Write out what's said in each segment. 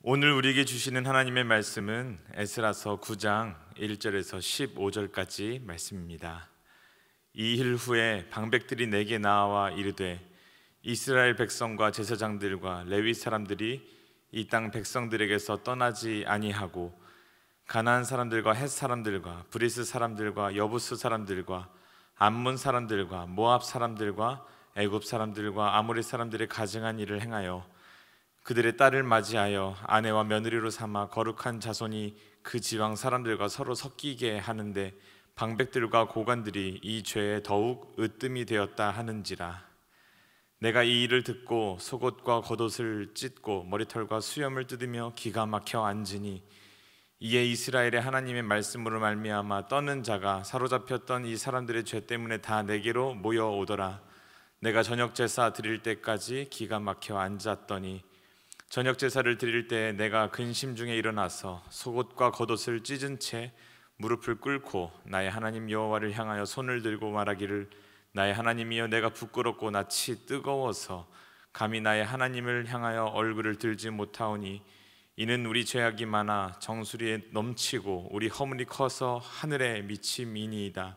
오늘 우리에게 주시는 하나님의 말씀은 에스라서 9장 1절에서 15절까지 말씀입니다. 이 일 후에 방백들이 내게 나와 이르되 이스라엘 백성과 제사장들과 레위 사람들이 이 땅 백성들에게서 떠나지 아니하고 가나안 사람들과 헷 사람들과 브리스 사람들과 여부스 사람들과 암몬 사람들과 모압 사람들과 애굽 사람들과 아모리 사람들의 가증한 일을 행하여 그들의 딸을 맞이하여 아내와 며느리로 삼아 거룩한 자손이 그 지방 사람들과 서로 섞이게 하는데 방백들과 고관들이 이 죄에 더욱 으뜸이 되었다 하는지라. 내가 이 일을 듣고 속옷과 겉옷을 찢고 머리털과 수염을 뜯으며 기가 막혀 앉으니 이에 이스라엘의 하나님의 말씀으로 말미암아 떠는 자가 사로잡혔던 이 사람들의 죄 때문에 다 내게로 모여오더라. 내가 저녁 제사 드릴 때까지 기가 막혀 앉았더니 저녁 제사를 드릴 때 내가 근심 중에 일어나서 속옷과 겉옷을 찢은 채 무릎을 꿇고 나의 하나님 여호와를 향하여 손을 들고 말하기를 나의 하나님이여 내가 부끄럽고 낯이 뜨거워서 감히 나의 하나님을 향하여 얼굴을 들지 못하오니 이는 우리 죄악이 많아 정수리에 넘치고 우리 허물이 커서 하늘에 미침이니이다.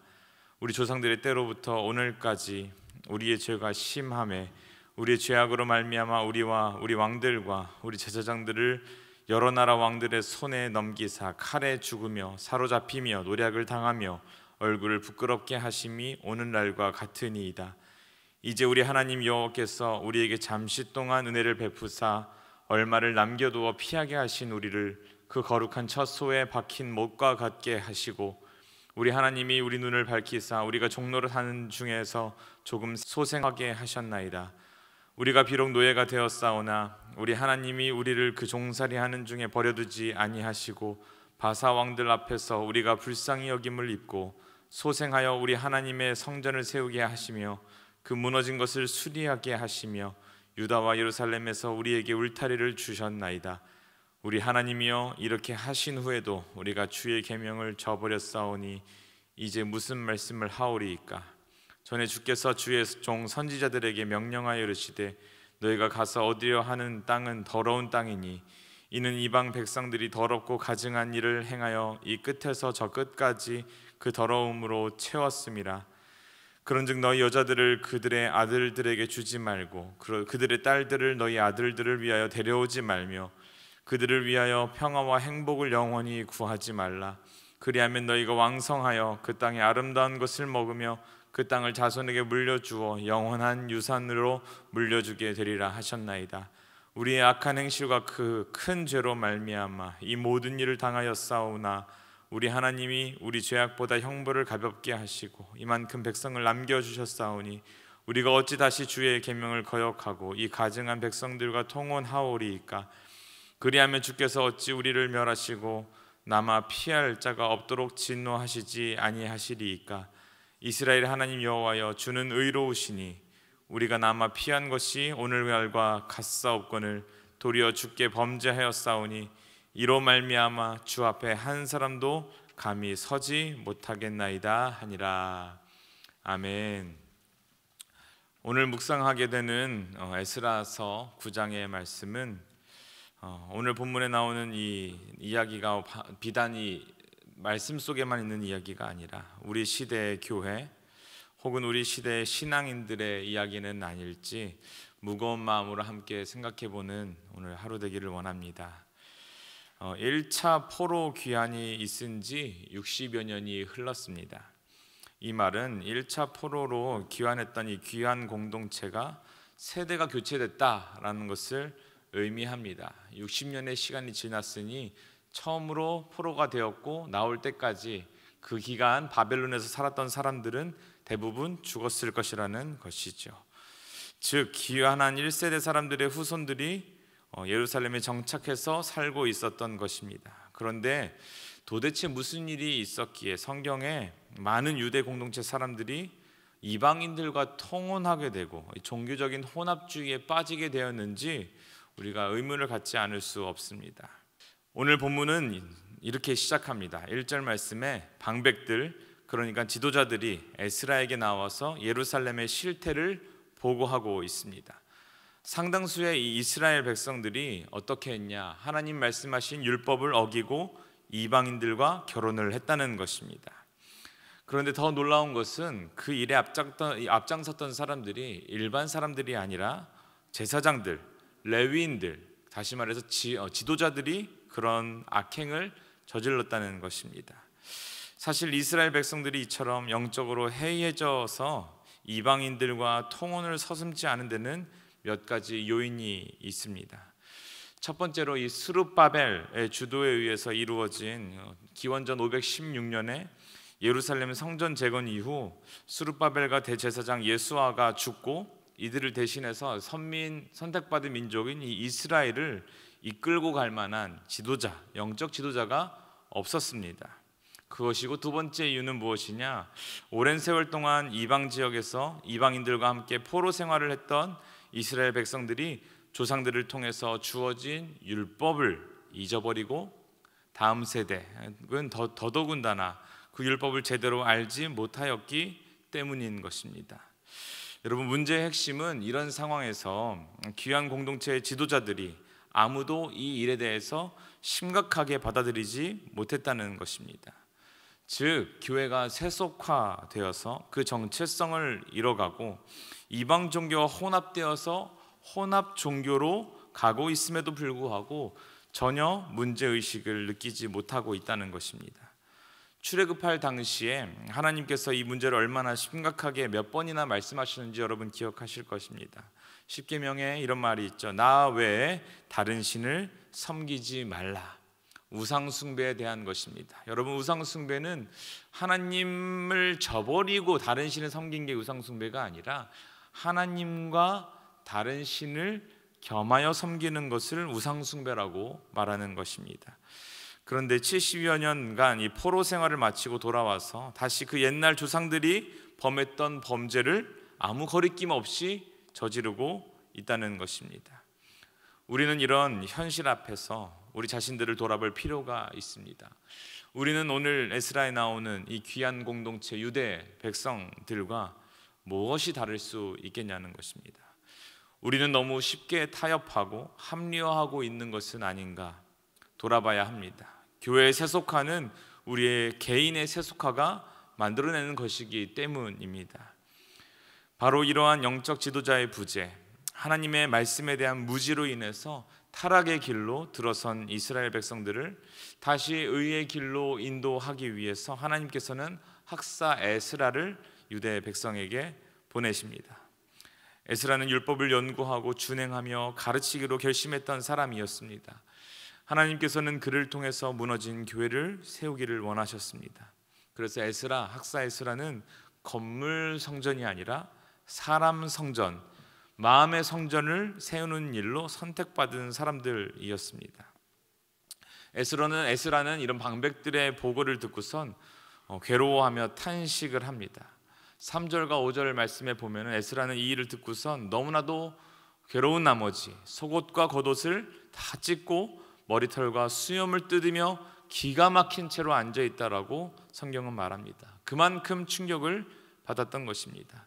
우리 조상들의 때로부터 오늘까지 우리의 죄가 심하매 우리의 죄악으로 말미암아 우리와 우리 왕들과 우리 제사장들을 여러 나라 왕들의 손에 넘기사 칼에 죽으며 사로잡히며 노략을 당하며 얼굴을 부끄럽게 하심이 오늘날과 같으니이다. 이제 우리 하나님 여호와께서 우리에게 잠시 동안 은혜를 베푸사 얼마를 남겨두어 피하게 하신 우리를 그 거룩한 첫 소에 박힌 못과 같게 하시고 우리 하나님이 우리 눈을 밝히사 우리가 종로를 하는 중에서 조금 소생하게 하셨나이다. 우리가 비록 노예가 되었사오나 우리 하나님이 우리를 그 종살이하는 중에 버려두지 아니하시고 바사 왕들 앞에서 우리가 불쌍히 여김을 입고 소생하여 우리 하나님의 성전을 세우게 하시며 그 무너진 것을 수리하게 하시며 유다와 예루살렘에서 우리에게 울타리를 주셨나이다. 우리 하나님이여 이렇게 하신 후에도 우리가 주의 계명을 저버렸사오니 이제 무슨 말씀을 하오리이까? 전에 주께서 주의 종 선지자들에게 명령하여 이르시되 너희가 가서 얻으려 하는 땅은 더러운 땅이니 이는 이방 백성들이 더럽고 가증한 일을 행하여 이 끝에서 저 끝까지 그 더러움으로 채웠음이라. 그런즉 너희 여자들을 그들의 아들들에게 주지 말고 그들의 딸들을 너희 아들들을 위하여 데려오지 말며 그들을 위하여 평화와 행복을 영원히 구하지 말라. 그리하면 너희가 왕성하여 그 땅의 아름다운 것을 먹으며 그 땅을 자손에게 물려주어 영원한 유산으로 물려주게 되리라 하셨나이다. 우리의 악한 행실과 그 큰 죄로 말미암아 이 모든 일을 당하였사오나 우리 하나님이 우리 죄악보다 형벌을 가볍게 하시고 이만큼 백성을 남겨주셨사오니 우리가 어찌 다시 주의 계명을 거역하고 이 가증한 백성들과 통혼하오리이까? 그리하면 주께서 어찌 우리를 멸하시고 남아 피할 자가 없도록 진노하시지 아니하시리이까? 이스라엘 하나님 여호와여 주는 의로우시니 우리가 남아 피한 것이 오늘날과 같사옵거늘 도리어 주께 범죄하였사오니 이로 말미암아 주 앞에 한 사람도 감히 서지 못하겠나이다 하니라. 아멘. 오늘 묵상하게 되는 에스라서 9장의 말씀은 오늘 본문에 나오는 이 이야기가 비단이 말씀 속에만 있는 이야기가 아니라 우리 시대의 교회 혹은 우리 시대의 신앙인들의 이야기는 아닐지 무거운 마음으로 함께 생각해보는 오늘 하루 되기를 원합니다. 1차 포로 귀환이 있은 지 60여 년이 흘렀습니다. 이 말은 1차 포로로 귀환했던 이 귀환 공동체가 세대가 교체됐다라는 것을 의미합니다. 60년의 시간이 지났으니 처음으로 포로가 되었고 나올 때까지 그 기간 바벨론에서 살았던 사람들은 대부분 죽었을 것이라는 것이죠. 즉 귀환한 1세대 사람들의 후손들이 예루살렘에 정착해서 살고 있었던 것입니다. 그런데 도대체 무슨 일이 있었기에 성경에 많은 유대 공동체 사람들이 이방인들과 통혼하게 되고 종교적인 혼합주의에 빠지게 되었는지 우리가 의문을 갖지 않을 수 없습니다. 오늘 본문은 이렇게 시작합니다. 1절 말씀에 방백들, 그러니까 지도자들이 에스라에게 나와서 예루살렘의 실태를 보고하고 있습니다. 상당수의 이 이스라엘 백성들이 어떻게 했냐? 하나님 말씀하신 율법을 어기고 이방인들과 결혼을 했다는 것입니다. 그런데 더 놀라운 것은 그 일에 앞장섰던 사람들이 일반 사람들이 아니라 제사장들, 레위인들, 다시 말해서 지도자들이 그런 악행을 저질렀다는 것입니다. 사실 이스라엘 백성들이 이처럼 영적으로 해이해져서 이방인들과 통혼을 서슴지 않은 데는 몇 가지 요인이 있습니다. 첫 번째로 이 스룹바벨의 주도에 의해서 이루어진 기원전 516년에 예루살렘 성전 재건 이후 스룹바벨과 대제사장 예수아가 죽고 이들을 대신해서 선택받은 민족인 이 이스라엘을 이끌고 갈 만한 지도자, 영적 지도자가 없었습니다. 그것이고 두 번째 이유는 무엇이냐? 오랜 세월 동안 이방 지역에서 이방인들과 함께 포로 생활을 했던 이스라엘 백성들이 조상들을 통해서 주어진 율법을 잊어버리고 다음 세대는 더더군다나 그 율법을 제대로 알지 못하였기 때문인 것입니다. 여러분, 문제의 핵심은 이런 상황에서 귀한 공동체의 지도자들이 아무도 이 일에 대해서 심각하게 받아들이지 못했다는 것입니다. 즉, 교회가 세속화되어서 그 정체성을 잃어가고 이방 종교와 혼합되어서 혼합 종교로 가고 있음에도 불구하고 전혀 문제의식을 느끼지 못하고 있다는 것입니다. 출애굽할 당시에 하나님께서 이 문제를 얼마나 심각하게 몇 번이나 말씀하시는지 여러분 기억하실 것입니다. 십계명에 이런 말이 있죠. 나 외에 다른 신을 섬기지 말라. 우상 숭배에 대한 것입니다. 여러분, 우상 숭배는 하나님을 저버리고 다른 신을 섬긴 게 우상 숭배가 아니라 하나님과 다른 신을 겸하여 섬기는 것을 우상 숭배라고 말하는 것입니다. 그런데 70여 년간 이 포로 생활을 마치고 돌아와서 다시 그 옛날 조상들이 범했던 범죄를 아무 거리낌 없이 저지르고 있다는 것입니다. 우리는 이런 현실 앞에서 우리 자신들을 돌아볼 필요가 있습니다. 우리는 오늘 에스라에 나오는 이 귀한 공동체 유대 백성들과 무엇이 다를 수 있겠냐는 것입니다. 우리는 너무 쉽게 타협하고 합리화하고 있는 것은 아닌가 돌아봐야 합니다. 교회의 세속화는 우리의 개인의 세속화가 만들어내는 것이기 때문입니다. 바로 이러한 영적 지도자의 부재, 하나님의 말씀에 대한 무지로 인해서 타락의 길로 들어선 이스라엘 백성들을 다시 의의 길로 인도하기 위해서 하나님께서는 학사 에스라를 유대 백성에게 보내십니다. 에스라는 율법을 연구하고 준행하며 가르치기로 결심했던 사람이었습니다. 하나님께서는 그를 통해서 무너진 교회를 세우기를 원하셨습니다. 그래서 학사 에스라는 건물 성전이 아니라 사람 성전, 마음의 성전을 세우는 일로 선택받은 사람들이었습니다. 에스라는 이런 방백들의 보고를 듣고선 괴로워하며 탄식을 합니다. 3절과 5절 말씀에 보면 에스라는 이 일을 듣고선 너무나도 괴로운 나머지 속옷과 겉옷을 다 찢고 머리털과 수염을 뜯으며 기가 막힌 채로 앉아있다라고 성경은 말합니다. 그만큼 충격을 받았던 것입니다.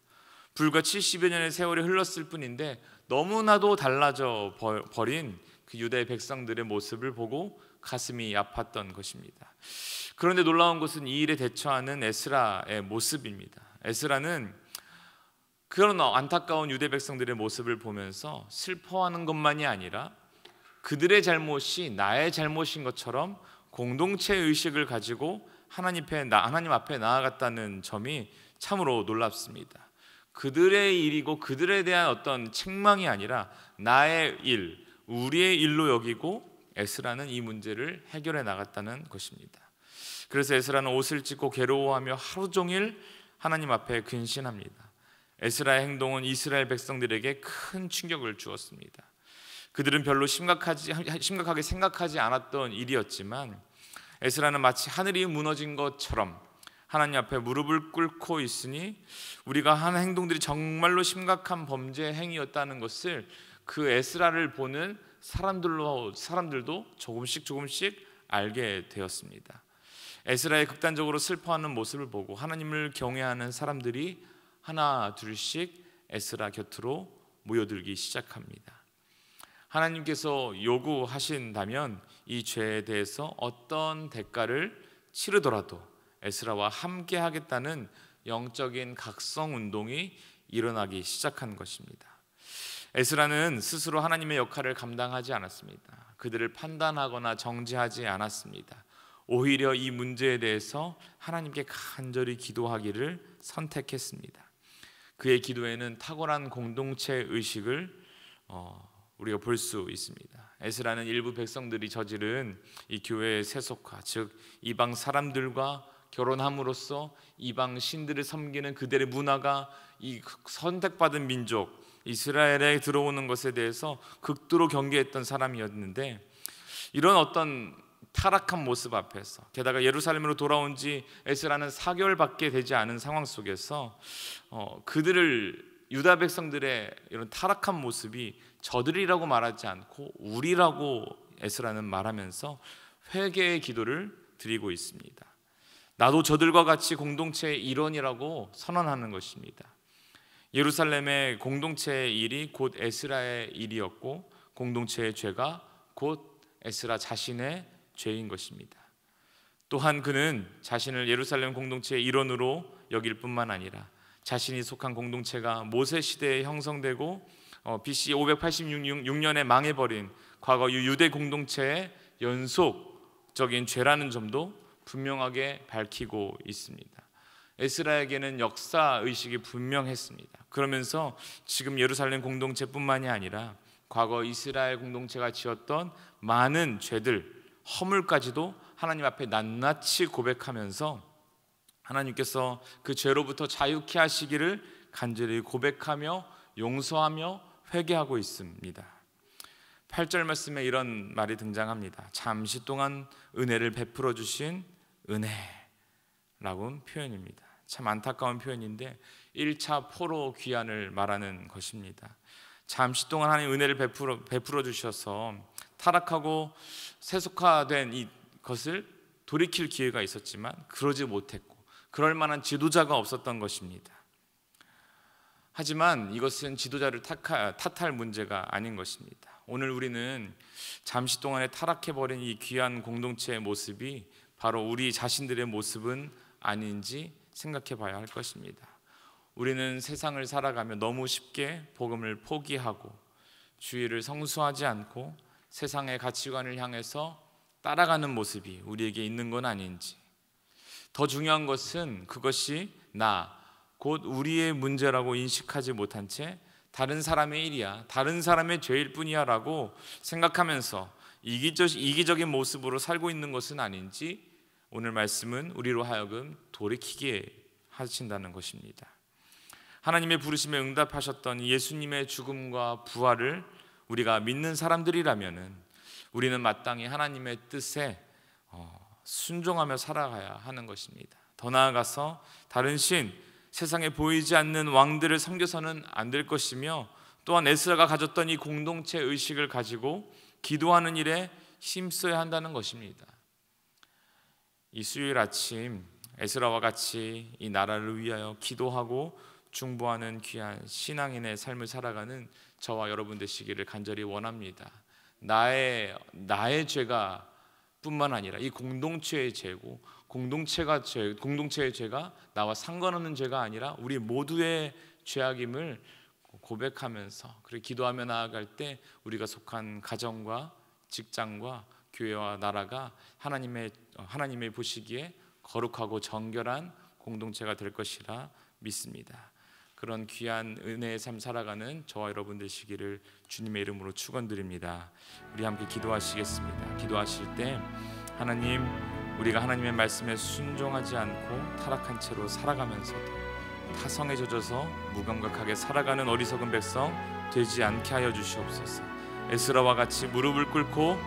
불과 70여 년의 세월이 흘렀을 뿐인데 너무나도 달라져 버린 그 유대 백성들의 모습을 보고 가슴이 아팠던 것입니다. 그런데 놀라운 것은 이 일에 대처하는 에스라의 모습입니다. 에스라는 그런 안타까운 유대 백성들의 모습을 보면서 슬퍼하는 것만이 아니라 그들의 잘못이 나의 잘못인 것처럼 공동체 의식을 가지고 하나님 앞에 나아갔다는 점이 참으로 놀랍습니다. 그들의 일이고 그들에 대한 어떤 책망이 아니라 나의 일, 우리의 일로 여기고 에스라는 이 문제를 해결해 나갔다는 것입니다. 그래서 에스라는 옷을 찢고 괴로워하며 하루 종일 하나님 앞에 근신합니다. 에스라의 행동은 이스라엘 백성들에게 큰 충격을 주었습니다. 그들은 별로 심각하게 생각하지 않았던 일이었지만 에스라는 마치 하늘이 무너진 것처럼 하나님 앞에 무릎을 꿇고 있으니 우리가 하는 행동들이 정말로 심각한 범죄 행위였다는 것을 그 에스라를 보는 사람들도 조금씩 알게 되었습니다. 에스라의 극단적으로 슬퍼하는 모습을 보고 하나님을 경외하는 사람들이 하나 둘씩 에스라 곁으로 모여들기 시작합니다. 하나님께서 요구하신다면 이 죄에 대해서 어떤 대가를 치르더라도 에스라와 함께 하겠다는 영적인 각성 운동이 일어나기 시작한 것입니다. 에스라는 스스로 하나님의 역할을 감당하지 않았습니다. 그들을 판단하거나 정죄하지 않았습니다. 오히려 이 문제에 대해서 하나님께 간절히 기도하기를 선택했습니다. 그의 기도에는 탁월한 공동체 의식을 우리가 볼 수 있습니다. 에스라는 일부 백성들이 저지른 이 교회의 세속화, 즉 이방 사람들과 결혼함으로써 이방 신들을 섬기는 그들의 문화가 이 선택받은 민족 이스라엘에 들어오는 것에 대해서 극도로 경계했던 사람이었는데, 이런 어떤 타락한 모습 앞에서, 게다가 예루살렘으로 돌아온 지 에스라는 4개월밖에 되지 않은 상황 속에서 그들을, 유다 백성들의 이런 타락한 모습이 저들이라고 말하지 않고 우리라고 에스라는 말하면서 회개의 기도를 드리고 있습니다. 나도 저들과 같이 공동체의 일원이라고 선언하는 것입니다. 예루살렘의 공동체의 일이 곧 에스라의 일이었고, 공동체의 죄가 곧 에스라 자신의 죄인 것입니다. 또한 그는 자신을 예루살렘 공동체의 일원으로 여길 뿐만 아니라 자신이 속한 공동체가 모세 시대에 형성되고 BC 586년에 망해버린 과거 유대 공동체의 연속적인 죄라는 점도 분명하게 밝히고 있습니다. 에스라에게는 역사 의식이 분명했습니다. 그러면서 지금 예루살렘 공동체뿐만이 아니라 과거 이스라엘 공동체가 지었던 많은 죄들, 허물까지도 하나님 앞에 낱낱이 고백하면서 하나님께서 그 죄로부터 자유케 하시기를 간절히 고백하며 용서하며 회개하고 있습니다. 8절 말씀에 이런 말이 등장합니다. 잠시 동안 은혜를 베풀어 주신 은혜라고 표현입니다. 참 안타까운 표현인데 1차 포로 귀환을 말하는 것입니다. 잠시 동안 하나님 은혜를 베풀어 주셔서 타락하고 세속화된 이것을 돌이킬 기회가 있었지만 그러지 못했고, 그럴 만한 지도자가 없었던 것입니다. 하지만 이것은 지도자를 탓할 문제가 아닌 것입니다. 오늘 우리는 잠시 동안에 타락해버린 이 귀한 공동체의 모습이 바로 우리 자신들의 모습은 아닌지 생각해 봐야 할 것입니다. 우리는 세상을 살아가며 너무 쉽게 복음을 포기하고 주의를 성수하지 않고 세상의 가치관을 향해서 따라가는 모습이 우리에게 있는 건 아닌지, 더 중요한 것은 그것이 곧 우리의 문제라고 인식하지 못한 채 다른 사람의 일이야, 다른 사람의 죄일 뿐이야 라고 생각하면서 이기적인 모습으로 살고 있는 것은 아닌지 오늘 말씀은 우리로 하여금 돌이키게 하신다는 것입니다. 하나님의 부르심에 응답하셨던 예수님의 죽음과 부활을 우리가 믿는 사람들이라면 우리는 마땅히 하나님의 뜻에 순종하며 살아가야 하는 것입니다. 더 나아가서 다른 신, 세상에 보이지 않는 왕들을 섬겨서는 안 될 것이며, 또한 에스라가 가졌던 이 공동체 의식을 가지고 기도하는 일에 힘써야 한다는 것입니다. 이 수요일 아침 에스라와 같이 이 나라를 위하여 기도하고 중보하는 귀한 신앙인의 삶을 살아가는 저와 여러분 되시기를 간절히 원합니다. 나의 죄가 뿐만 아니라 이 공동체의 죄고, 공동체의 죄가 나와 상관없는 죄가 아니라 우리 모두의 죄악임을 고백하면서, 그리고 기도하며 나아갈 때 우리가 속한 가정과 직장과 교회와 나라가 하나님의 보시기에 거룩하고 정결한 공동체가 될 것이라 믿습니다. 그런 귀한 은혜의 삶 살아가는 저와 여러분 되시기를 주님의 이름으로 축원드립니다. 우리 함께 기도하시겠습니다. 기도하실 때 하나님, 우리가 하나님의 말씀에 순종하지 않고 타락한 채로 살아가면서도 타성에 젖어서 무감각하게 살아가는 어리석은 백성 되지 않게 하여 주시옵소서. 에스라와 같이 무릎을 꿇고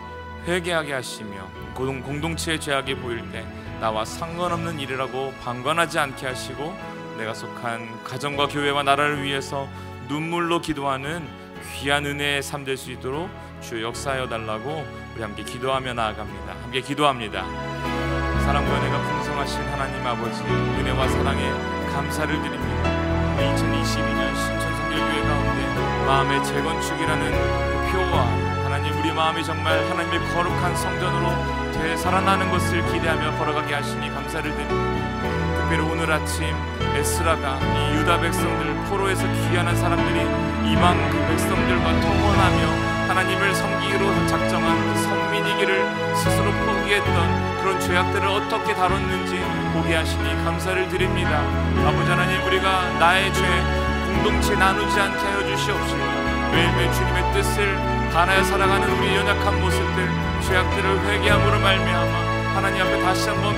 회개하게 하시며 공동체의 죄악이 보일 때 나와 상관없는 일이라고 방관하지 않게 하시고, 내가 속한 가정과 교회와 나라를 위해서 눈물로 기도하는 귀한 은혜의 삶 될 수 있도록 주여 역사하여 달라고 우리 함께 기도하며 나아갑니다. 함께 기도합니다. 사랑과 은혜가 풍성하신 하나님 아버지, 은혜와 사랑에 감사를 드립니다. 2022년 신천성결교회 가운데 마음의 재건축이라는 그 표와 하나님, 우리 마음이 정말 하나님의 거룩한 성전으로 되살아나는 것을 기대하며 걸어가게 하시니 감사를 드립니다. 특별히 오늘 아침 에스라가 이 유다 백성들, 포로에서 귀환한 사람들이 이방 그 백성들과 통혼하며 하나님을 섬기기로 작정한 성민이기를 스스로 포기했던 그런 죄악들을 어떻게 다뤘는지 보게 하시니 감사를 드립니다. 아버지 하나님, 우리가 나의 죄 공동체 나누지 않게 하여 주시옵시고, 매일매일 주님의 뜻을 가나여 살아가는 우리 연약한 모습들, 죄악들을 회개함으로 말미암아 하나님 앞에 다시 한번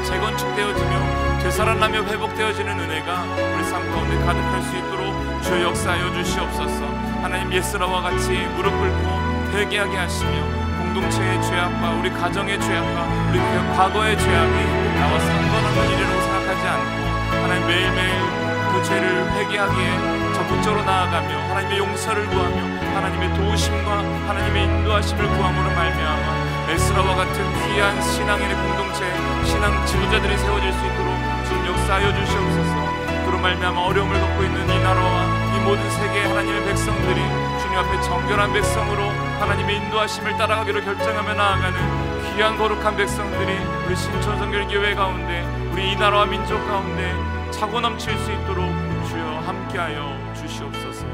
재건축되어지며 되살아나며 회복되어지는 은혜가 우리 삶 가운데 가득할 수 있도록 주여 역사하여 주시옵소서. 하나님, 예스라와 같이 무릎 꿇고 회개하게 하시며 공동체의 죄악과 우리 가정의 죄악과 우리 과거의 죄악이 나와 상관없는 일이라고 생각하지 않고 하나님, 매일매일 그 죄를 회개하기에 적극적으로 나아가며 하나님의 용서를 구하며 하나님의 도우심과 하나님의 인도하심을 구함으로 말미암아 에스라와 같은 귀한 신앙인의 공동체, 신앙 지도자들이 세워질 수 있도록 주님 역사하여 주시옵소서. 그로 말미암아 어려움을 겪고 있는 이 나라와 이 모든 세계의 하나님의 백성들이 주님 앞에 정결한 백성으로 하나님의 인도하심을 따라가기로 결정하며 나아가는 귀한 거룩한 백성들이 우리 신천성결교회 가운데, 우리 이 나라와 민족 가운데 차고 넘칠 수 있도록 주여 함께하여 주시옵소서.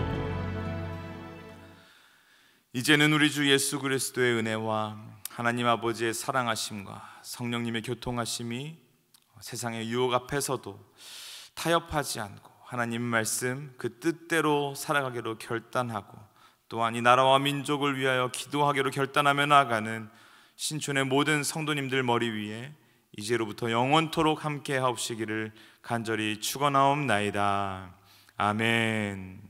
이제는 우리 주 예수 그리스도의 은혜와 하나님 아버지의 사랑하심과 성령님의 교통하심이 세상의 유혹 앞에서도 타협하지 않고 하나님 말씀 그 뜻대로 살아가기로 결단하고, 또한 이 나라와 민족을 위하여 기도하기로 결단하며 나아가는 신촌의 모든 성도님들 머리 위에 이제로부터 영원토록 함께 하옵시기를 간절히 축원하옵나이다. 아멘.